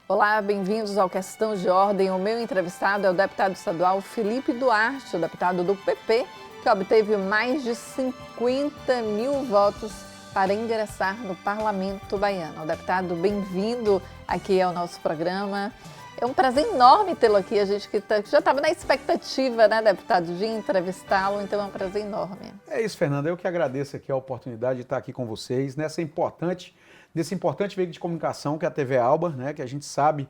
Olá, bem-vindos ao Questão de Ordem. O meu entrevistado é o deputado estadual Felipe Duarte, o deputado do PP, que obteve mais de 50 mil votos para ingressar no Parlamento baiano. O deputado, bem-vindo aqui ao nosso programa. É um prazer enorme tê-lo aqui, a gente que já estava na expectativa, né, deputado, de entrevistá-lo, então é um prazer enorme. É isso, Fernanda, eu que agradeço aqui a oportunidade de estar aqui com vocês nesse importante veículo de comunicação que é a TV Alba, né, que a gente sabe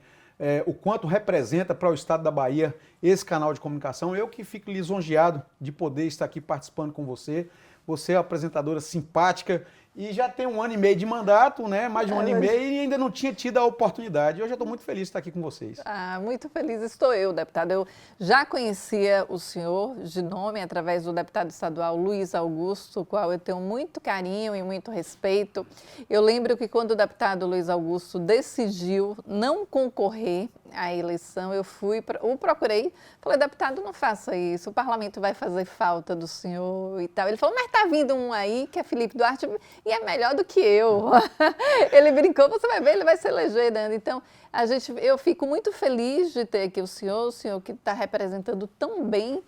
o quanto representa para o estado da Bahia esse canal de comunicação. Eu que fico lisonjeado de poder estar aqui participando com você. Você é uma apresentadora simpática e já tem 1 ano e meio de mandato, né? Mais de 1 ano e meio e ainda não tinha tido a oportunidade. Eu já estou muito feliz de estar aqui com vocês. Muito feliz estou eu, deputado. Eu já conhecia o senhor de nome através do deputado estadual Luiz Augusto, o qual eu tenho muito carinho e muito respeito. Eu lembro que quando o deputado Luiz Augusto decidiu não concorrer à eleição, eu o procurei, falei, deputado, não faça isso, o parlamento vai fazer falta do senhor e tal. Ele falou, mas tá vindo um aí que é Felipe Duarte e é melhor do que eu. Ele brincou, você vai ver, ele vai se eleger, né? Então, eu fico muito feliz de ter aqui o senhor que está representando tão bem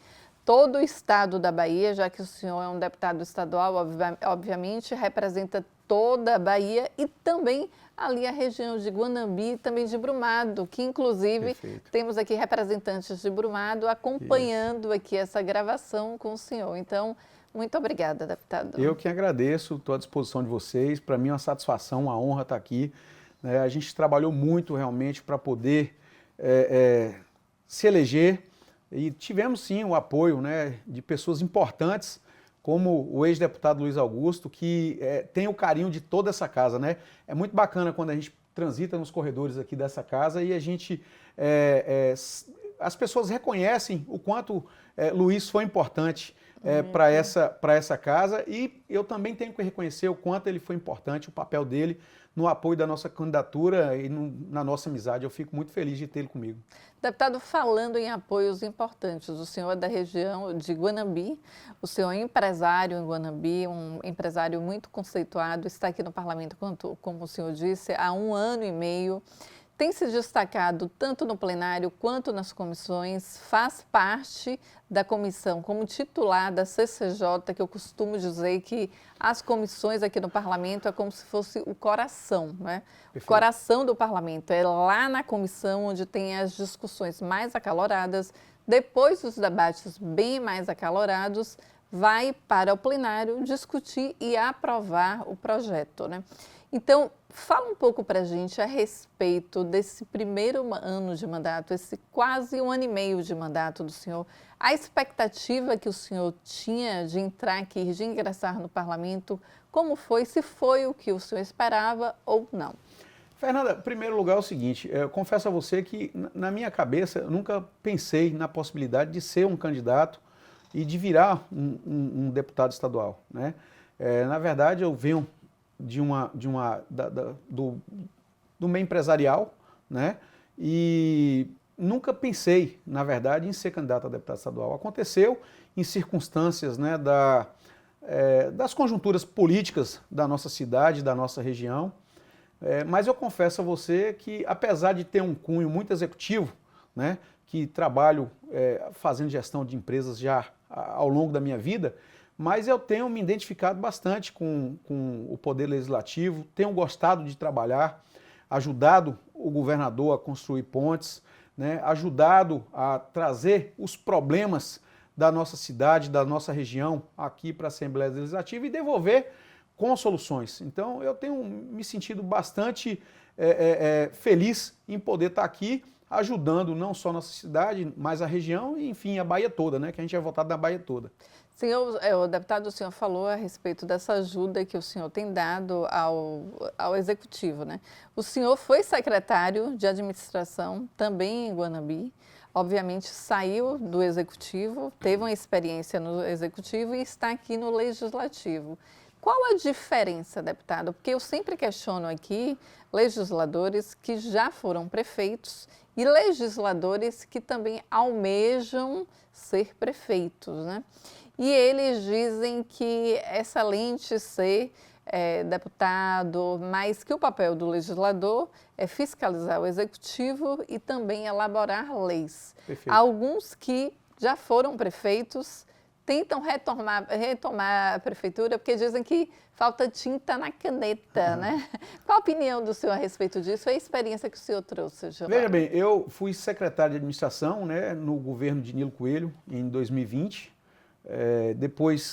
todo o estado da Bahia, já que o senhor é um deputado estadual, obviamente, representa toda a Bahia e também ali a região de Guanambi e também de Brumado, que inclusive temos aqui representantes de Brumado acompanhando aqui essa gravação com o senhor. Então, muito obrigada, deputado. Eu que agradeço, estou à disposição de vocês. Para mim é uma satisfação, uma honra estar aqui. A gente trabalhou muito realmente para poder se eleger e tivemos sim o apoio, né, de pessoas importantes, como o ex-deputado Luiz Augusto, que tem o carinho de toda essa casa, né? É muito bacana quando a gente transita nos corredores aqui dessa casa e a gente, as pessoas reconhecem o quanto Luiz foi importante para essa casa, e eu também tenho que reconhecer o quanto ele foi importante, o papel dele no apoio da nossa candidatura e na nossa amizade. Eu fico muito feliz de tê-lo comigo. Deputado, falando em apoios importantes, o senhor é da região de Guanambi, o senhor é empresário em Guanambi, um empresário muito conceituado, está aqui no parlamento, como o senhor disse, há 1 ano e meio, tem se destacado tanto no plenário quanto nas comissões, faz parte da comissão como titular da CCJ, que eu costumo dizer que as comissões aqui no parlamento é como se fosse o coração, né? O coração do parlamento, é lá na comissão onde tem as discussões mais acaloradas, depois dos debates bem mais acalorados, vai para o plenário discutir e aprovar o projeto, né? Então, fala um pouco para a gente a respeito desse primeiro ano de mandato, esse quase 1 ano e meio de mandato do senhor, a expectativa que o senhor tinha de entrar aqui, de ingressar no parlamento, como foi, se foi o que o senhor esperava ou não? Fernanda, em primeiro lugar é o seguinte, eu confesso a você que na minha cabeça eu nunca pensei na possibilidade de ser um candidato e de virar um deputado estadual, né? Na verdade, eu venho do meio empresarial, né? E nunca pensei, na verdade, em ser candidato a deputado estadual. Aconteceu em circunstâncias, né, das conjunturas políticas da nossa cidade, da nossa região, mas eu confesso a você que, apesar de ter um cunho muito executivo, né, que trabalho fazendo gestão de empresas já ao longo da minha vida, mas eu tenho me identificado bastante com o Poder Legislativo, tenho gostado de trabalhar, ajudado o governador a construir pontes, né, ajudado a trazer os problemas da nossa cidade, da nossa região aqui para a Assembleia Legislativa e devolver com soluções. Então eu tenho me sentido bastante feliz em poder estar aqui ajudando não só nossa cidade, mas a região e, enfim, a Bahia toda, né, que a gente é votado na Bahia toda. Senhor, o deputado, o senhor falou a respeito dessa ajuda que o senhor tem dado ao executivo, né? O senhor foi secretário de administração também em Guanambi, obviamente saiu do executivo, teve uma experiência no executivo e está aqui no legislativo. Qual a diferença, deputado? Porque eu sempre questiono aqui legisladores que já foram prefeitos e legisladores que também almejam ser prefeitos, né? E eles dizem que é excelente ser deputado, mas que o papel do legislador é fiscalizar o executivo e também elaborar leis. Perfeito. Alguns que já foram prefeitos tentam retomar a prefeitura porque dizem que falta tinta na caneta, né? Qual a opinião do senhor a respeito disso? É a experiência que o senhor trouxe, Giovanni? Veja bem, eu fui secretário de administração, né, no governo de Nilo Coelho em 2020.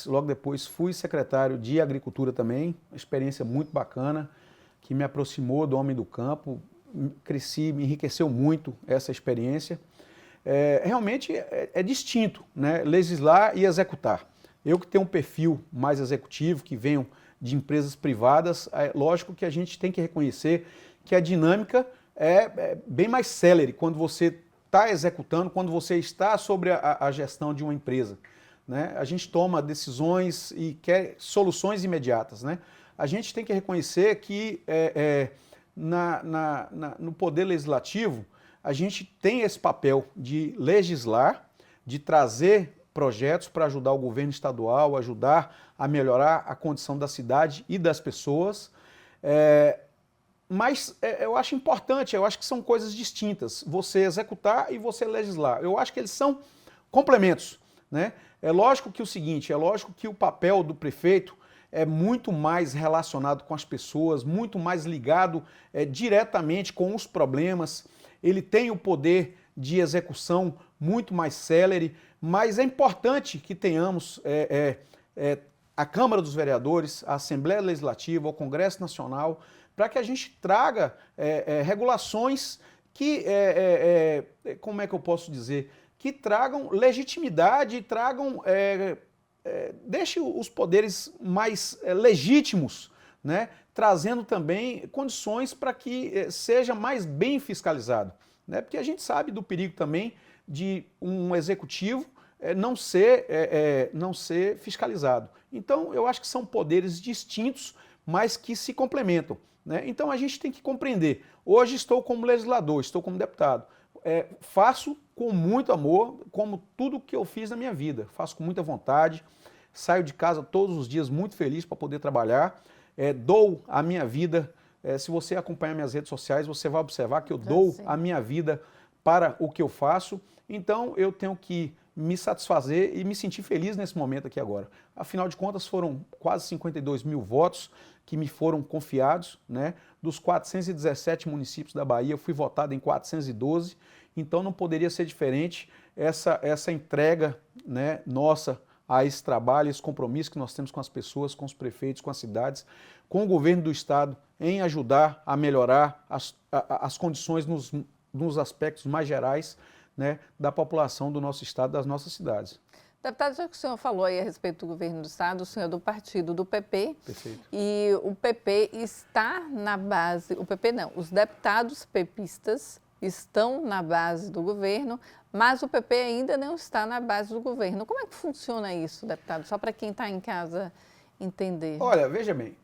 Logo depois fui secretário de agricultura também, uma experiência muito bacana, que me aproximou do homem do campo, cresci, me enriqueceu muito essa experiência. Realmente é distinto, né, legislar e executar. Eu que tenho um perfil mais executivo, que venho de empresas privadas, é lógico que a gente tem que reconhecer que a dinâmica é bem mais célere quando você está executando, quando você está sobre a gestão de uma empresa, né? A gente toma decisões e quer soluções imediatas, né? A gente tem que reconhecer que no poder legislativo, a gente tem esse papel de legislar, de trazer projetos para ajudar o governo estadual, ajudar a melhorar a condição da cidade e das pessoas. Mas eu acho importante, eu acho que são coisas distintas, você executar e você legislar. Eu acho que eles são complementos, né? É lógico que o papel do prefeito é muito mais relacionado com as pessoas, muito mais ligado diretamente com os problemas. Ele tem o poder de execução muito mais célere, mas é importante que tenhamos a Câmara dos Vereadores, a Assembleia Legislativa, o Congresso Nacional, para que a gente traga regulações que, como é que eu posso dizer, que tragam legitimidade, deixe os poderes mais legítimos, né? Trazendo também condições para que seja mais bem fiscalizado, né? Porque a gente sabe do perigo também de um executivo não ser fiscalizado. Então, eu acho que são poderes distintos, mas que se complementam, né? Então, a gente tem que compreender. Hoje estou como legislador, estou como deputado. Faço com muito amor, como tudo que eu fiz na minha vida. Faço com muita vontade, saio de casa todos os dias muito feliz para poder trabalhar. Dou a minha vida, se você acompanhar minhas redes sociais, você vai observar que eu dou a minha vida para o que eu faço. Então, eu tenho que me satisfazer e me sentir feliz nesse momento aqui agora. Afinal de contas, foram quase 52 mil votos que me foram confiados, né? Dos 417 municípios da Bahia, eu fui votado em 412, então não poderia ser diferente essa entrega, né, nossa a esse trabalho, esse compromisso que nós temos com as pessoas, com os prefeitos, com as cidades, com o governo do estado, em ajudar a melhorar as condições nos aspectos mais gerais, né, da população do nosso estado, das nossas cidades. Deputado, já que o senhor falou aí a respeito do governo do estado, o senhor é do partido do PP. Perfeito. E o PP está na base, o PP não, os deputados pepistas estão na base do governo, mas o PP ainda não está na base do governo. Como é que funciona isso, deputado? Só para quem está em casa entender. Olha, veja bem,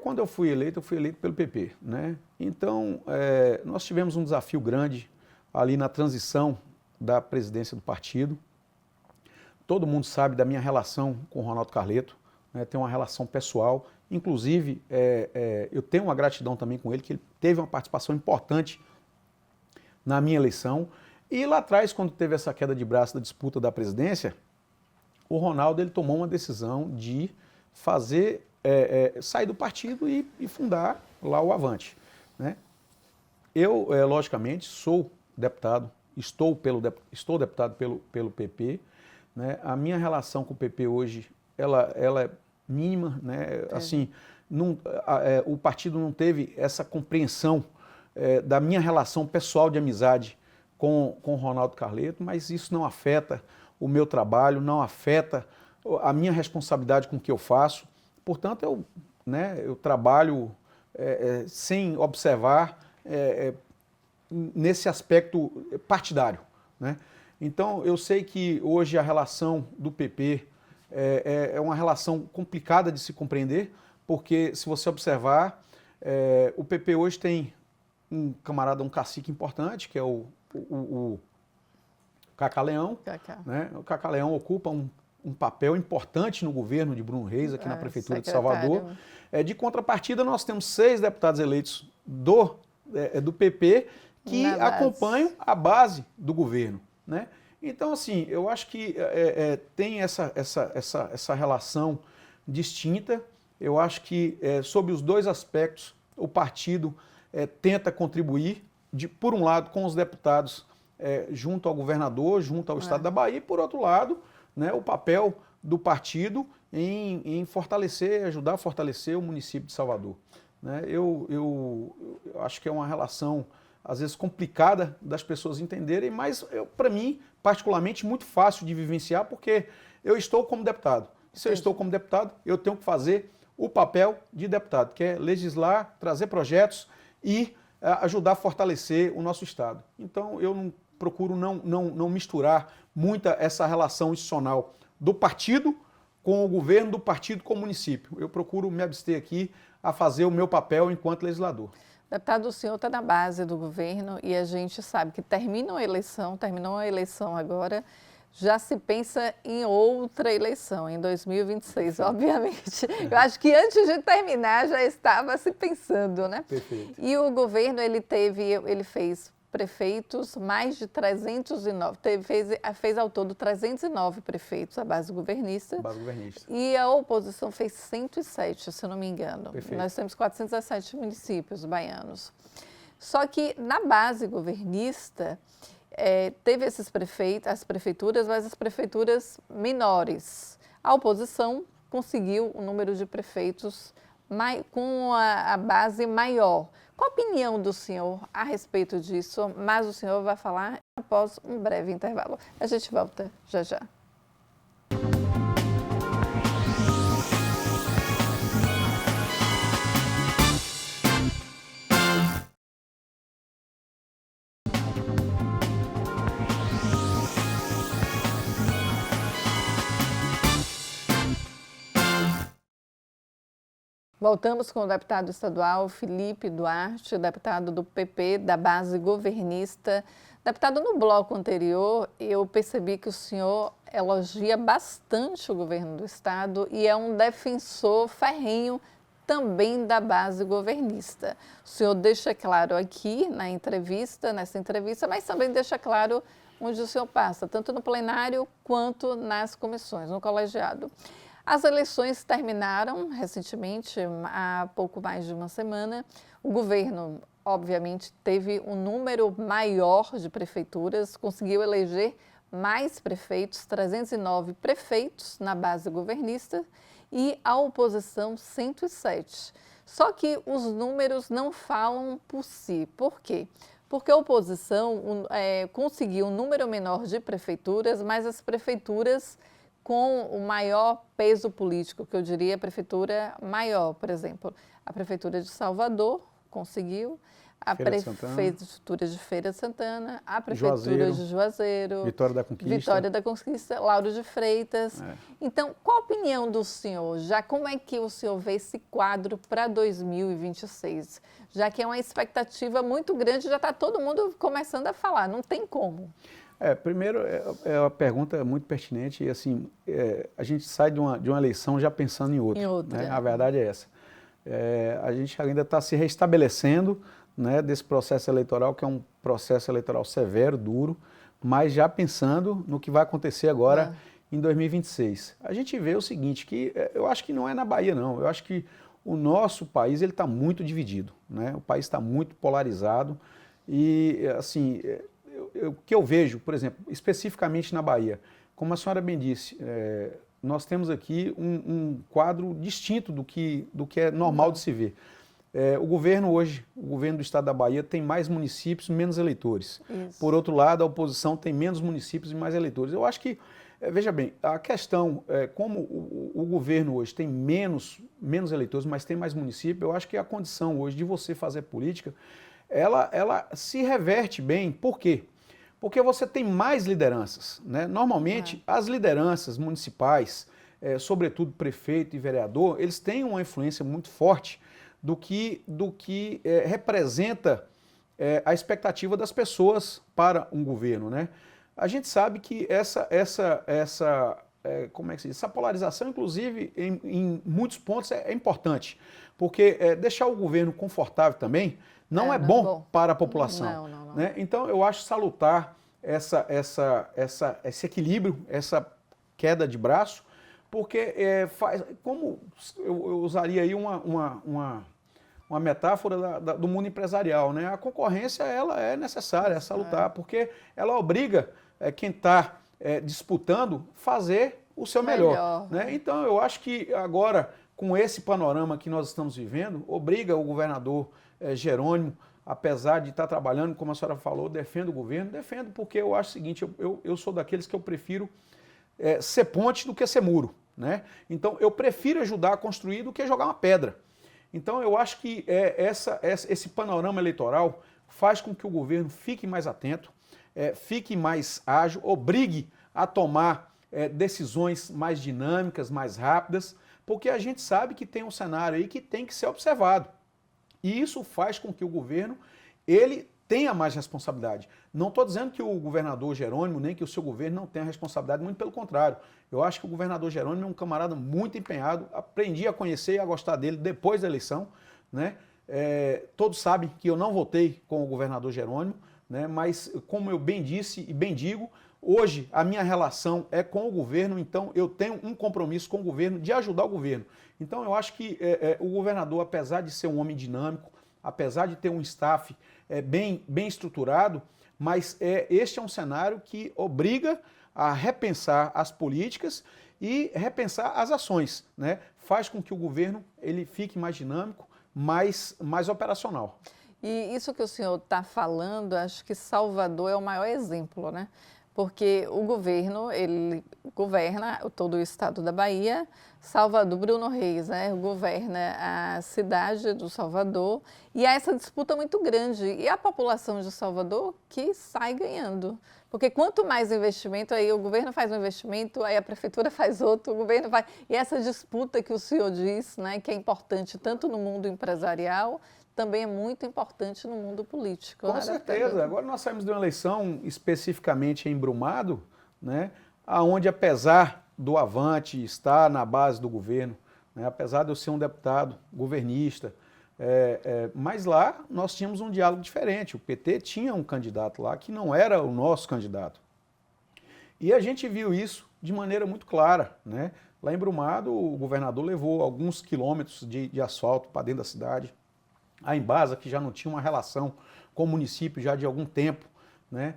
quando eu fui eleito pelo PP, né? Então, nós tivemos um desafio grande ali na transição da presidência do partido. Todo mundo sabe da minha relação com o Ronaldo Carleto, né? Tenho uma relação pessoal, inclusive eu tenho uma gratidão também com ele, que ele teve uma participação importante na minha eleição. E lá atrás, quando teve essa queda de braço da disputa da presidência, o Ronaldo ele tomou uma decisão de sair do partido e fundar lá o Avante, né? Eu, logicamente, sou deputado, estou deputado pelo PP, né? A minha relação com o PP hoje, ela é mínima, né? Assim, o partido não teve essa compreensão da minha relação pessoal de amizade com o Ronaldo Carleto, mas isso não afeta o meu trabalho, não afeta a minha responsabilidade com o que eu faço. Portanto, eu trabalho sem observar nesse aspecto partidário, né? Então, eu sei que hoje a relação do PP é uma relação complicada de se compreender, porque se você observar, o PP hoje tem um camarada, um cacique importante, que é o Cacá Leão. Né? O Cacá Leão ocupa um papel importante no governo de Bruno Reis, aqui na Prefeitura de Salvador. De contrapartida, nós temos 6 deputados eleitos do PP que acompanham a base do governo. Né? Então, assim, eu acho que tem essa relação distinta. Eu acho que, sob os 2 aspectos, o partido tenta contribuir, por um lado, com os deputados junto ao governador, junto ao Estado da Bahia, e, por outro lado, né, o papel do partido em fortalecer, ajudar a fortalecer o município de Salvador. Né? Eu acho que é uma relação, às vezes, complicada das pessoas entenderem, mas, para mim, particularmente, muito fácil de vivenciar, porque eu estou como deputado. Se eu estou como deputado, eu tenho que fazer o papel de deputado, que é legislar, trazer projetos e ajudar a fortalecer o nosso Estado. Então, eu procuro não misturar muito essa relação institucional do partido com o governo, do partido com o município. Eu procuro me abster aqui a fazer o meu papel enquanto legislador. Deputado, o senhor está na base do governo e a gente sabe que terminou a eleição agora, já se pensa em outra eleição, em 2026, obviamente. Eu acho que antes de terminar já estava se pensando, né? Perfeito. E o governo, ele fez prefeitos, mais de 309, fez ao todo 309 prefeitos, a base governista. Base governista. E a oposição fez 107, se eu não me engano. Perfeito. Nós temos 417 municípios baianos. Só que na base governista, teve as prefeituras, mas as prefeituras menores. A oposição conseguiu o número de prefeitos com a base maior. Qual a opinião do senhor a respeito disso? Mas o senhor vai falar após um breve intervalo. A gente volta já já. Voltamos com o deputado estadual Felipe Duarte, deputado do PP, da base governista. Deputado, no bloco anterior, eu percebi que o senhor elogia bastante o governo do estado e é um defensor ferrenho também da base governista. O senhor deixa claro aqui nessa entrevista, mas também deixa claro onde o senhor passa, tanto no plenário quanto nas comissões, no colegiado. As eleições terminaram recentemente, há pouco mais de uma semana. O governo, obviamente, teve um número maior de prefeituras, conseguiu eleger mais prefeitos, 309 prefeitos na base governista e a oposição 107. Só que os números não falam por si. Por quê? Porque a oposição conseguiu um número menor de prefeituras, mas as prefeituras com o maior peso político, que eu diria a prefeitura maior, por exemplo, a Prefeitura de Salvador conseguiu, a Prefeitura de Feira de Santana, a Prefeitura de Juazeiro, Vitória da Conquista, Lauro de Freitas. Então, qual a opinião do senhor? Como é que o senhor vê esse quadro para 2026? Já que é uma expectativa muito grande, já está todo mundo começando a falar, não tem como. Primeiro, é uma pergunta muito pertinente e, assim, a gente sai de uma eleição já pensando em outra. Né? A verdade é essa. A gente ainda está se restabelecendo, né, desse processo eleitoral, que é um processo eleitoral severo, duro, mas já pensando no que vai acontecer agora em 2026. A gente vê o seguinte, que eu acho que não é na Bahia, não. Eu acho que o nosso país está muito dividido. Né? O país está muito polarizado e, assim... O que eu vejo, por exemplo, especificamente na Bahia, como a senhora bem disse, nós temos aqui um quadro distinto do que é normal de se ver. O governo hoje, o governo do estado da Bahia tem mais municípios, menos eleitores. Isso. Por outro lado, a oposição tem menos municípios e mais eleitores. Eu acho que, veja bem, a questão, como o governo hoje tem menos eleitores, mas tem mais municípios, eu acho que a condição hoje de você fazer política, ela se reverte bem. Por quê? Porque você tem mais lideranças. Né? Normalmente, as lideranças municipais, sobretudo prefeito e vereador, eles têm uma influência muito forte do que representa a expectativa das pessoas para um governo, né? A gente sabe que como é que se diz? Essa polarização, inclusive, em muitos pontos é importante, porque deixar o governo confortável também não é bom para a população. Não. Né? Então, eu acho salutar esse equilíbrio, essa queda de braço, porque como eu usaria aí uma metáfora do mundo empresarial, né? A concorrência ela é necessária, é salutar, porque ela obriga quem está disputando fazer o seu melhor. Né? Então, eu acho que agora, com esse panorama que nós estamos vivendo, obriga o governador Jerônimo, apesar de estar trabalhando, como a senhora falou, defendo o governo, defendo porque eu acho o seguinte, eu sou daqueles que eu prefiro ser ponte do que ser muro. Né? Então, eu prefiro ajudar a construir do que jogar uma pedra. Então, eu acho que esse panorama eleitoral faz com que o governo fique mais atento, fique mais ágil, obrigue a tomar decisões mais dinâmicas, mais rápidas, porque a gente sabe que tem um cenário aí que tem que ser observado. E isso faz com que o governo ele tenha mais responsabilidade. Não estou dizendo que o governador Jerônimo, nem que o seu governo não tenha responsabilidade, muito pelo contrário. Eu acho que o governador Jerônimo é um camarada muito empenhado, aprendi a conhecer e a gostar dele depois da eleição. Né? Todos sabem que eu não votei com o governador Jerônimo, né? Mas como eu bem disse e bem digo, hoje a minha relação é com o governo, então eu tenho um compromisso com o governo de ajudar o governo. Então eu acho que o governador, apesar de ser um homem dinâmico, apesar de ter um staff bem estruturado, mas este é um cenário que obriga a repensar as políticas e repensar as ações. Né? Faz com que o governo ele fique mais dinâmico, mais operacional. E isso que o senhor está falando, acho que Salvador é o maior exemplo, né? Porque o governo, ele governa todo o estado da Bahia, Salvador, Bruno Reis, né, governa a cidade do Salvador, e há essa disputa muito grande. E a população de Salvador que sai ganhando. Porque quanto mais investimento, aí o governo faz um investimento, aí a prefeitura faz outro, o governo faz... E essa disputa que o senhor diz, né, que é importante tanto no mundo empresarial, também é muito importante no mundo político. Com certeza. Agora nós saímos de uma eleição especificamente em Brumado, né, onde apesar do Avante estar na base do governo, né, apesar de eu ser um deputado governista, mas lá nós tínhamos um diálogo diferente. O PT tinha um candidato lá que não era o nosso candidato. E a gente viu isso de maneira muito clara. Né? Lá em Brumado, o governador levou alguns quilômetros de asfalto para dentro da cidade. A Embasa, que já não tinha uma relação com o município já de algum tempo, né,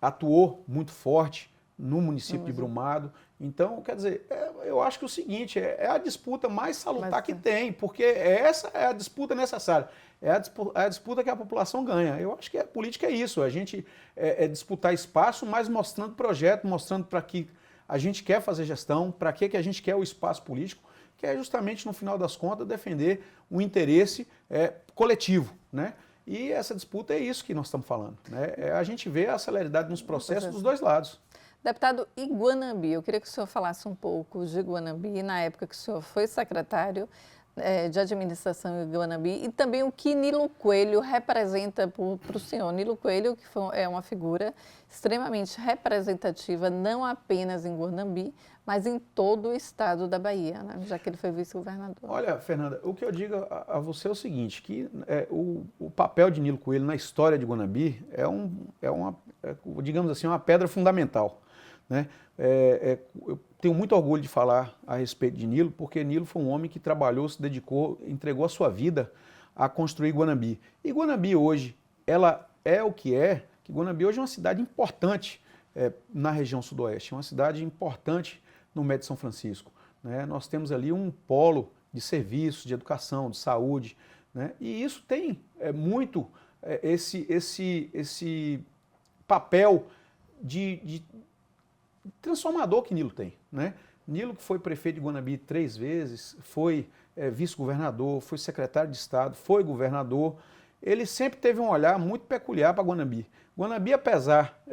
atuou muito forte no município de Brumado. Então, quer dizer, eu acho que o seguinte, é a disputa mais salutar que tem, porque essa é a disputa necessária, é a disputa que a população ganha. Eu acho que a política é isso, a gente disputar espaço, mas mostrando projeto, mostrando para que a gente quer fazer gestão, para que a gente quer o espaço político, que é justamente, no final das contas, defender um interesse coletivo. Né? E essa disputa é isso que nós estamos falando. Né? A gente vê a celeridade nos processos dos dois lados. Deputado, e Guanabi? Eu queria que o senhor falasse um pouco de Guanabi, na época que o senhor foi secretário de administração em Guanabi, e também o que Nilo Coelho representa para o senhor. Nilo Coelho, que é uma figura extremamente representativa, não apenas em Guanabi, mas em todo o estado da Bahia, né? Já que ele foi vice-governador. Olha, Fernanda, o que eu digo a você é o seguinte, que o papel de Nilo Coelho na história de Guanabi digamos assim, uma pedra fundamental. Né? Eu tenho muito orgulho de falar a respeito de Nilo, porque Nilo foi um homem que trabalhou, se dedicou, entregou a sua vida a construir Guanabi. E Guanabi hoje, ela é o que Guanabi hoje é uma cidade importante na região sudoeste, uma cidade importante no Médio São Francisco. Né? Nós temos ali um polo de serviços, de educação, de saúde, né? E isso tem muito esse papel de transformador que Nilo tem. Né? Nilo, que foi prefeito de Guanabi 3 vezes, foi vice-governador, foi secretário de Estado, foi governador, ele sempre teve um olhar muito peculiar para Guanabi. Guanabi, apesar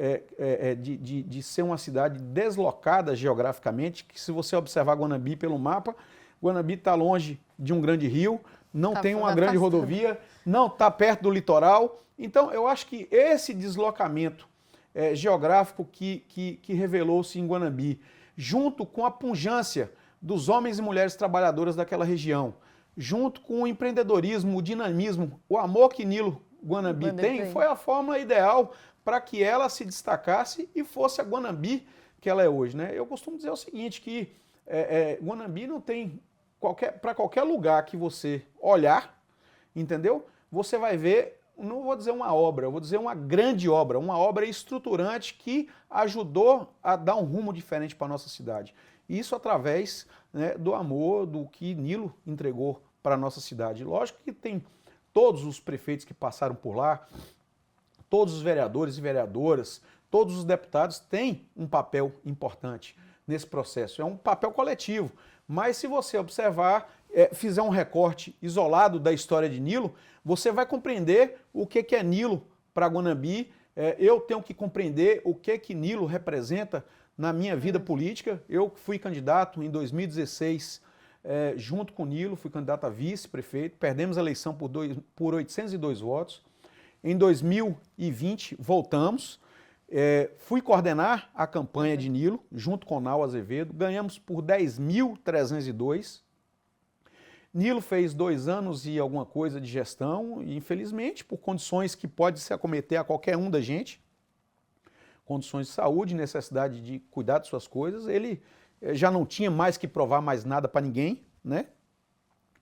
de ser uma cidade deslocada geograficamente, que se você observar Guanabi pelo mapa, Guanabi está longe de um grande rio, não tem uma grande rodovia, não está perto do litoral. Então, eu acho que esse deslocamento geográfico que revelou-se em Guanabi, junto com a pujança dos homens e mulheres trabalhadoras daquela região, junto com o empreendedorismo, o dinamismo, o amor que Nilo Guanabi tem, foi a fórmula ideal para que ela se destacasse e fosse a Guanabi que ela é hoje, né? Eu costumo dizer o seguinte, que Guanabi não tem para qualquer lugar que você olhar, entendeu? Você vai ver, não vou dizer uma obra, eu vou dizer uma grande obra, uma obra estruturante que ajudou a dar um rumo diferente para a nossa cidade. Isso através, né, do amor, do que Nilo entregou para a nossa cidade. Lógico que tem todos os prefeitos que passaram por lá, todos os vereadores e vereadoras, todos os deputados têm um papel importante nesse processo. É um papel coletivo. Mas se você observar, fizer um recorte isolado da história de Nilo, você vai compreender o que é Nilo para Guanabi. Eu tenho que compreender o que Nilo representa na minha vida política. Eu fui candidato em 2016, junto com o Nilo, fui candidato a vice-prefeito, perdemos a eleição por 802 votos. Em 2020, voltamos, fui coordenar a campanha de Nilo, junto com o Nau Azevedo, ganhamos por 10.302. Nilo fez 2 anos e alguma coisa de gestão, e infelizmente, por condições que pode se acometer a qualquer um da gente, condições de saúde, necessidade de cuidar de suas coisas, ele já não tinha mais que provar mais nada para ninguém, né?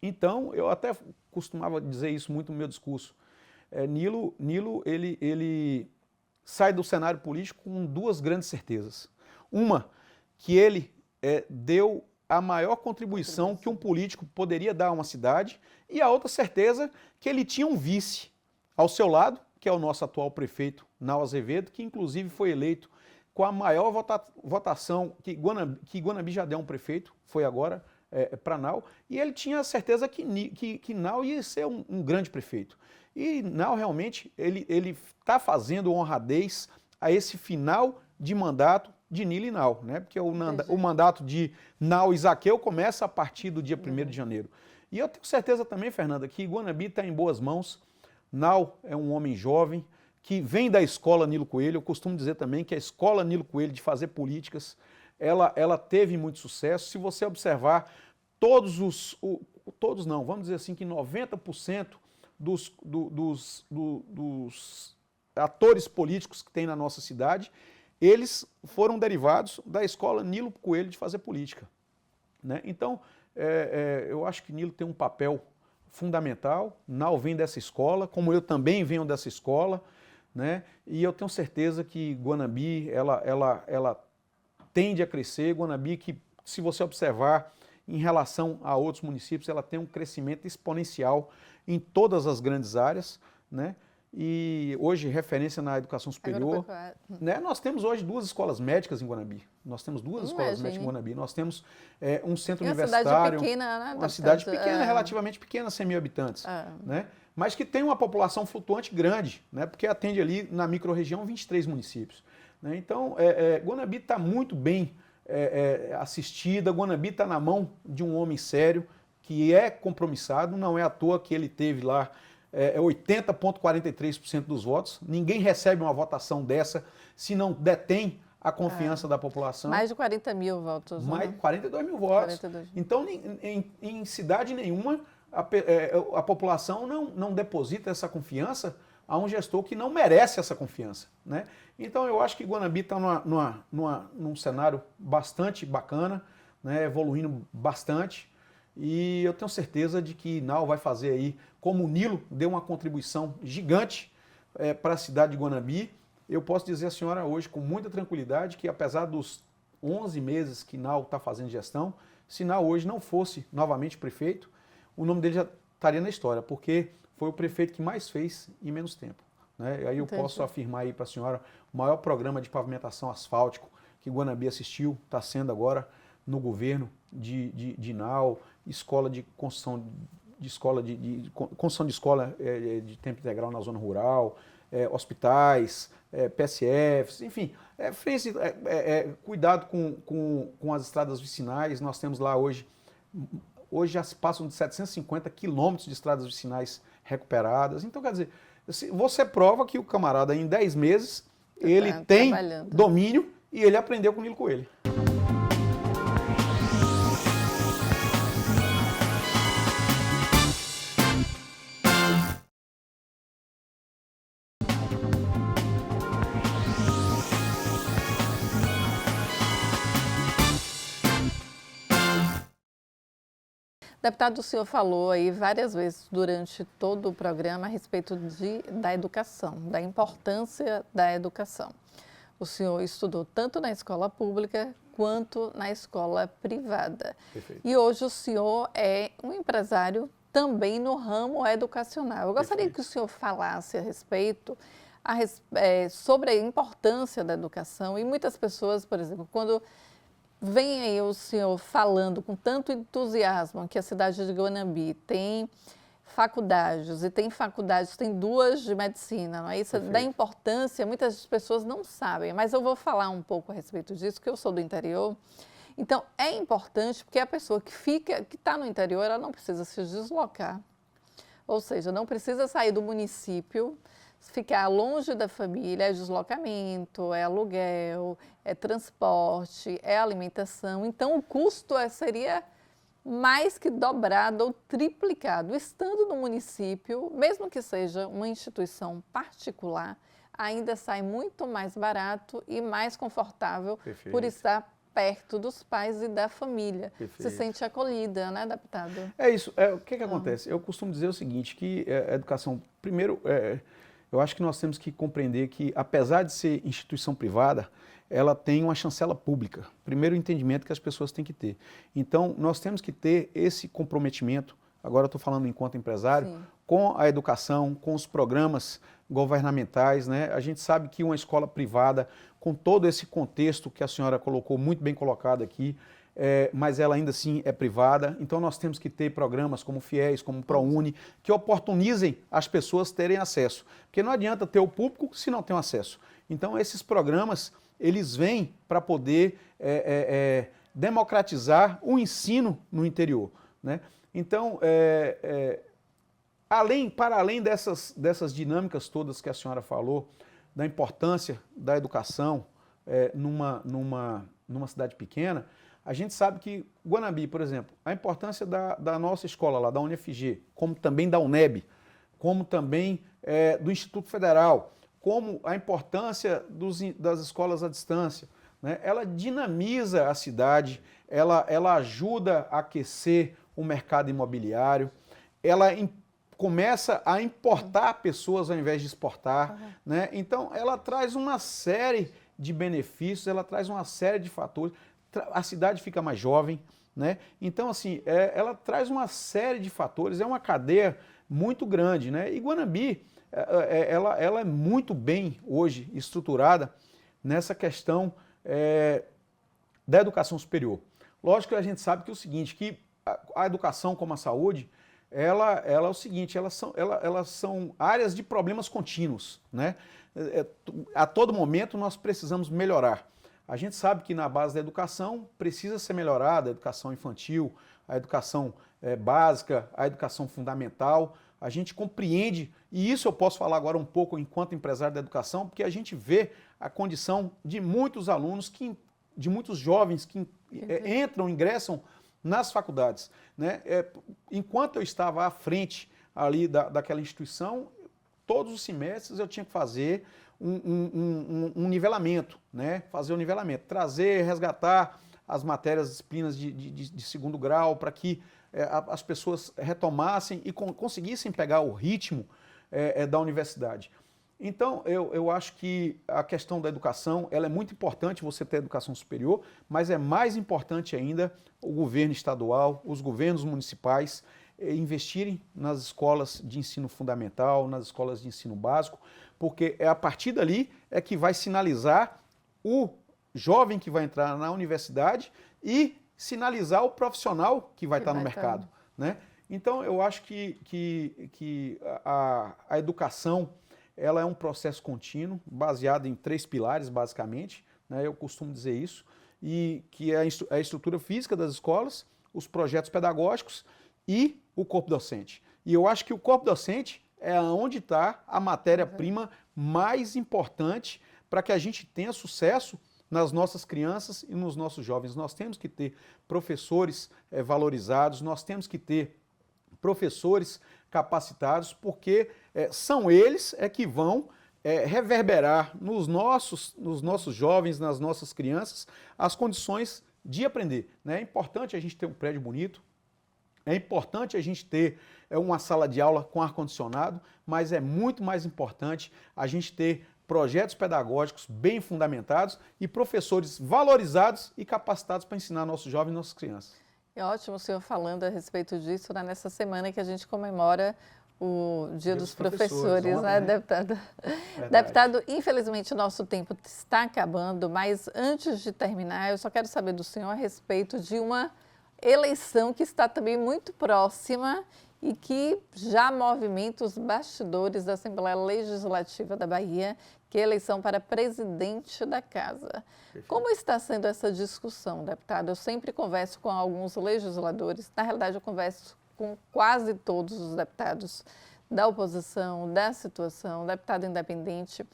Então, eu até costumava dizer isso muito no meu discurso. Nilo ele sai do cenário político com 2 grandes certezas. Uma, que ele deu a maior contribuição que um político poderia dar a uma cidade, e a outra certeza, que ele tinha um vice ao seu lado, que é o nosso atual prefeito, Nau Azevedo, que inclusive foi eleito com a maior votação que Guanabi já deu a um prefeito, foi agora para Nau, e ele tinha a certeza que Nau ia ser um grande prefeito. E Nau realmente, ele está fazendo honradez a esse final de mandato de Nilo e Nau, né? Porque o mandato de Nau e Zaqueu começa a partir do dia 1º de janeiro. E eu tenho certeza também, Fernanda, que Guanabi está em boas mãos. Nau é um homem jovem, que vem da escola Nilo Coelho. Eu costumo dizer também que a escola Nilo Coelho de fazer políticas, ela teve muito sucesso. Se você observar, todos não, vamos dizer assim que 90% dos atores políticos que tem na nossa cidade, eles foram derivados da escola Nilo Coelho de fazer política, né? Então, eu acho que Nilo tem um papel fundamental. Nau vem dessa escola, como eu também venho dessa escola, né? E eu tenho certeza que Guanabi, ela tende a crescer. Guanabi, que se você observar em relação a outros municípios, ela tem um crescimento exponencial em todas as grandes áreas, né? E hoje, referência na educação superior, né? Nós temos hoje 2 escolas médicas em Guanabi. Nós temos 2 escolas médicas em Guanabi. Nós temos um centro universitário. Uma cidade pequena, né? Uma cidade pequena, relativamente pequena, 100.000 habitantes. Né? Mas que tem uma população flutuante grande, né? Porque atende ali na microrregião 23 municípios. Né? Então, Guanabi está muito bem assistida. Guanabi está na mão de um homem sério, que é compromissado. Não é à toa que ele teve lá 80,43% dos votos. Ninguém recebe uma votação dessa se não detém a confiança da população. Mais de 40 mil votos. Mais de 42 mil votos. 42. Então, em cidade nenhuma, a população não deposita essa confiança a um gestor que não merece essa confiança, né? Então, eu acho que Guanabi está num cenário bastante bacana, né? Evoluindo bastante. E eu tenho certeza de que Nau vai fazer aí, como o Nilo deu uma contribuição gigante para a cidade de Guanabi. Eu posso dizer à senhora hoje, com muita tranquilidade, que apesar dos 11 meses que Nau está fazendo gestão, se Nau hoje não fosse novamente prefeito, o nome dele já estaria na história, porque foi o prefeito que mais fez em menos tempo, né? E aí eu posso afirmar aí para a senhora, o maior programa de pavimentação asfáltico que Guanabi assistiu está sendo agora no governo de Nau, escola de construção de escola construção de escola de tempo integral na zona rural, hospitais, PSFs, enfim, cuidado com as estradas vicinais. Nós temos lá hoje já se passam de 750 quilômetros de estradas vicinais recuperadas. Então, quer dizer, você prova que o camarada em 10 meses, ele tem domínio e ele aprendeu com o Nilo Coelho. Deputado, o senhor falou aí várias vezes durante todo o programa a respeito da educação, da importância da educação. O senhor estudou tanto na escola pública quanto na escola privada. Perfeito. E hoje o senhor é um empresário também no ramo educacional. Eu gostaria que o senhor falasse a respeito sobre a importância da educação. E muitas pessoas, por exemplo, quando vem aí o senhor falando com tanto entusiasmo que a cidade de Guanambi tem faculdades, e tem faculdades, tem 2 de medicina, não é isso? Da importância, muitas pessoas não sabem, mas eu vou falar um pouco a respeito disso, que eu sou do interior. Então, é importante porque a pessoa que está no interior, ela não precisa se deslocar, ou seja, não precisa sair do município, ficar longe da família, é deslocamento, é aluguel, é transporte, é alimentação. Então, o custo seria mais que dobrado ou triplicado. Estando no município, mesmo que seja uma instituição particular, ainda sai muito mais barato e mais confortável por estar perto dos pais e da família. Se sente acolhida, né, deputado? É isso. O que acontece? Eu costumo dizer o seguinte, que a educação, primeiro, eu acho que nós temos que compreender que, apesar de ser instituição privada, ela tem uma chancela pública. Primeiro, o entendimento que as pessoas têm que ter. Então, nós temos que ter esse comprometimento, agora eu estou falando enquanto empresário, sim, com a educação, com os programas governamentais, né? A gente sabe que uma escola privada, com todo esse contexto que a senhora colocou, muito bem colocado aqui, mas ela ainda assim é privada, então nós temos que ter programas como FIES, como ProUni, que oportunizem as pessoas terem acesso, porque não adianta ter o público se não tem acesso. Então esses programas, eles vêm para poder democratizar o ensino no interior, né? Então, para além dessas dinâmicas todas que a senhora falou, da importância da educação numa cidade pequena, a gente sabe que Guanambi, por exemplo, a importância da nossa escola lá, da UniFG, como também da UNEB, como também do Instituto Federal, como a importância das escolas à distância, né? Ela dinamiza a cidade, ela ajuda a aquecer o mercado imobiliário, ela começa a importar pessoas ao invés de exportar, né? Então ela traz uma série de benefícios, ela traz uma série de fatores. A cidade fica mais jovem, né? Então, assim, ela traz uma série de fatores, é uma cadeia muito grande, né? E Guanambi, ela é muito bem hoje estruturada nessa questão da educação superior. Lógico que a gente sabe que é o seguinte, que a educação como a saúde, ela é o seguinte, elas são áreas de problemas contínuos, né? A todo momento nós precisamos melhorar. A gente sabe que na base da educação precisa ser melhorada, a educação infantil, a educação básica, a educação fundamental. A gente compreende, e isso eu posso falar agora um pouco enquanto empresário da educação, porque a gente vê a condição de muitos alunos, de muitos jovens que ingressam nas faculdades, né? Enquanto eu estava à frente ali daquela instituição, todos os semestres eu tinha que fazer um nivelamento, né? Fazer um nivelamento, resgatar as matérias, disciplinas de segundo grau, para que as pessoas retomassem e conseguissem pegar o ritmo da universidade. Então, eu acho que a questão da educação, ela é muito importante, você ter educação superior, mas é mais importante ainda o governo estadual, os governos municipais investirem nas escolas de ensino fundamental, nas escolas de ensino básico, porque a partir dali que vai sinalizar o jovem que vai entrar na universidade e sinalizar o profissional que vai estar no mercado, né? Então, eu acho que a educação, ela é um processo contínuo, baseado em 3 pilares, basicamente, né? Eu costumo dizer isso, e que é a estrutura física das escolas, os projetos pedagógicos e o corpo docente. E eu acho que o corpo docente é onde está a matéria-prima mais importante para que a gente tenha sucesso nas nossas crianças e nos nossos jovens. Nós temos que ter professores valorizados, nós temos que ter professores capacitados, porque são eles que vão reverberar nos nossos jovens, nas nossas crianças, as condições de aprender, né? É importante a gente ter um prédio bonito, é importante a gente ter uma sala de aula com ar-condicionado, mas é muito mais importante a gente ter projetos pedagógicos bem fundamentados e professores valorizados e capacitados para ensinar nossos jovens e nossas crianças. É ótimo o senhor falando a respeito disso, né, nessa semana que a gente comemora o Dia dos Professores, né, deputado? Deputado, infelizmente o nosso tempo está acabando, mas antes de terminar, eu só quero saber do senhor a respeito de uma eleição que está também muito próxima e que já movimenta os bastidores da Assembleia Legislativa da Bahia, que é a eleição para presidente da Casa. Perfeito. Como está sendo essa discussão, deputado? Eu sempre converso com alguns legisladores, na realidade eu converso com quase todos os deputados da oposição, da situação, deputado independente.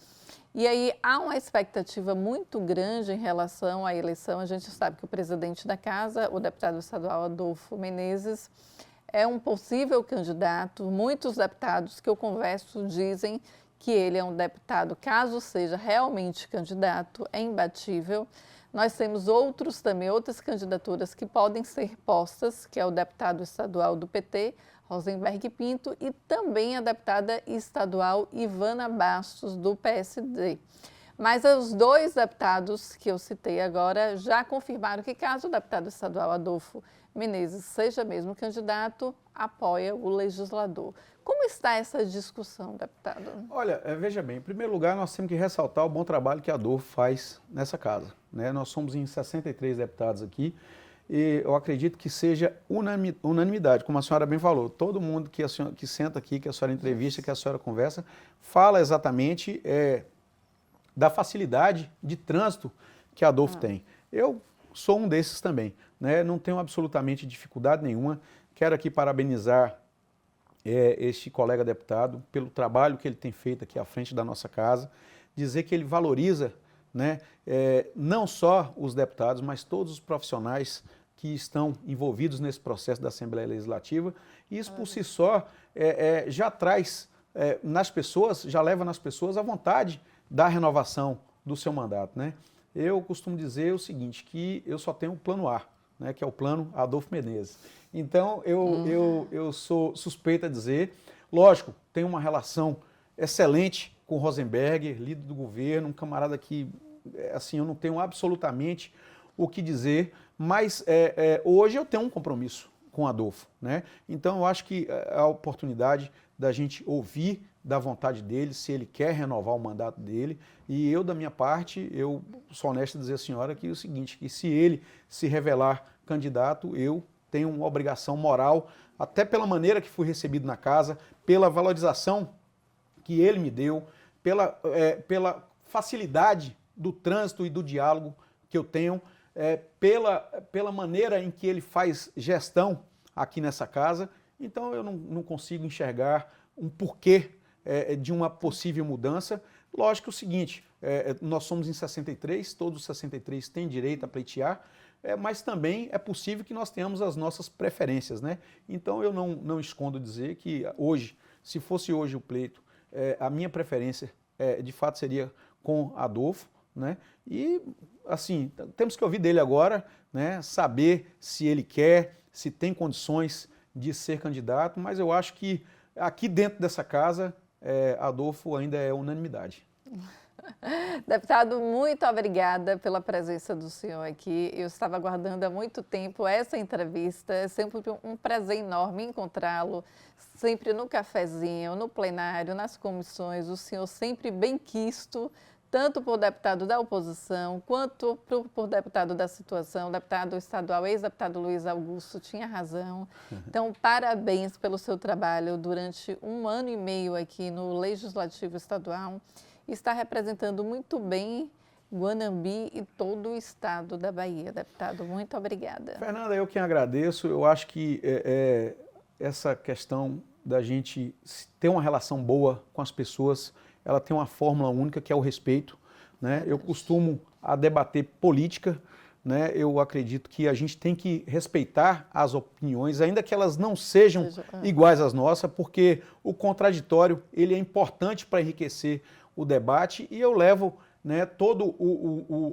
E aí há uma expectativa muito grande em relação à eleição. A gente sabe que o presidente da Casa, o deputado estadual Adolfo Menezes, é um possível candidato. Muitos deputados que eu converso dizem que ele é um deputado, caso seja realmente candidato, é imbatível. Nós temos outras candidaturas que podem ser postas, que é o deputado estadual do PT, Rosenberg Pinto, e também a deputada estadual Ivana Bastos, do PSD. Mas os 2 deputados que eu citei agora já confirmaram que, caso o deputado estadual Adolfo Menezes seja mesmo candidato, apoia o legislador. Como está essa discussão, deputado? Olha, veja bem, em primeiro lugar, nós temos que ressaltar o bom trabalho que a Adolfo faz nessa casa, né? Nós somos em 63 deputados aqui e eu acredito que seja unanimidade, como a senhora bem falou. Todo mundo que senta aqui, que a senhora entrevista, que a senhora conversa, fala exatamente da facilidade de trânsito que a Adolfo tem. Eu sou um desses também, né? Não tenho absolutamente dificuldade nenhuma. Quero aqui parabenizar este colega deputado pelo trabalho que ele tem feito aqui à frente da nossa casa, dizer que ele valoriza, né, não só os deputados, mas todos os profissionais que estão envolvidos nesse processo da Assembleia Legislativa, e isso por si só já traz nas pessoas, já leva nas pessoas a vontade da renovação do seu mandato, né? Eu costumo dizer o seguinte, que eu só tenho o plano A, né, que é o plano Adolfo Menezes. Então, eu sou suspeito a dizer, lógico, tenho uma relação excelente com o Rosenberg, líder do governo, um camarada que, assim, eu não tenho absolutamente o que dizer, mas hoje eu tenho um compromisso com o Adolfo, né? Então, eu acho que a oportunidade da gente ouvir da vontade dele, se ele quer renovar o mandato dele, e eu, da minha parte, eu sou honesto a dizer à senhora que é o seguinte, que se ele se revelar candidato, eu tenho uma obrigação moral, até pela maneira que fui recebido na casa, pela valorização que ele me deu, pela facilidade do trânsito e do diálogo que eu tenho, pela maneira em que ele faz gestão aqui nessa casa. Então eu não consigo enxergar um porquê de uma possível mudança. Lógico que é o seguinte, nós somos em 63, todos os 63 têm direito a pleitear, mas também é possível que nós tenhamos as nossas preferências, né? Então eu não escondo dizer que hoje, se fosse hoje o pleito, a minha preferência de fato seria com Adolfo, né? E assim, temos que ouvir dele agora, né? Saber se ele quer, se tem condições de ser candidato, mas eu acho que aqui dentro dessa casa, Adolfo ainda é unanimidade. Deputado, muito obrigada pela presença do senhor aqui. Eu estava aguardando há muito tempo essa entrevista. É sempre um prazer enorme encontrá-lo, sempre no cafezinho, no plenário, nas comissões. O senhor sempre bem quisto, tanto por deputado da oposição, quanto por deputado da situação, deputado estadual, ex-deputado Luiz Augusto, tinha razão. Então, parabéns pelo seu trabalho durante 1 ano e meio aqui no Legislativo Estadual. Está representando muito bem Guanambi e todo o estado da Bahia, deputado. Muito obrigada. Fernanda, eu que agradeço. Eu acho que essa questão da gente ter uma relação boa com as pessoas, ela tem uma fórmula única, que é o respeito, né? Eu costumo a debater política, né? Eu acredito que a gente tem que respeitar as opiniões, ainda que elas não sejam iguais às nossas, porque o contraditório ele é importante para enriquecer o debate, e eu levo, né, toda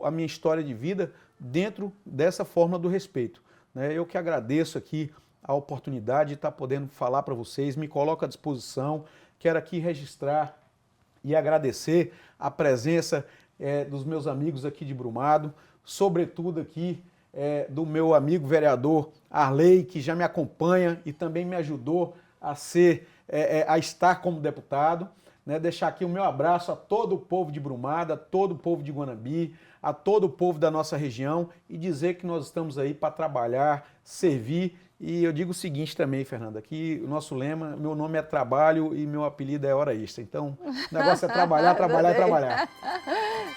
a minha história de vida dentro dessa forma do respeito, né? Eu que agradeço aqui a oportunidade de estar podendo falar para vocês, me coloco à disposição, quero aqui registrar e agradecer a presença dos meus amigos aqui de Brumado, sobretudo aqui do meu amigo vereador Arley, que já me acompanha e também me ajudou a estar como deputado. Né, deixar aqui o meu abraço a todo o povo de Brumado, a todo o povo de Guanambi, a todo o povo da nossa região, e dizer que nós estamos aí para trabalhar, servir. E eu digo o seguinte também, Fernanda, que o nosso lema, meu nome é trabalho e meu apelido é hora extra. Então, o negócio é trabalhar, trabalhar e trabalhar.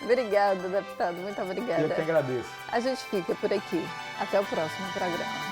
Obrigada, deputado. Muito obrigada. Eu que agradeço. A gente fica por aqui. Até o próximo programa.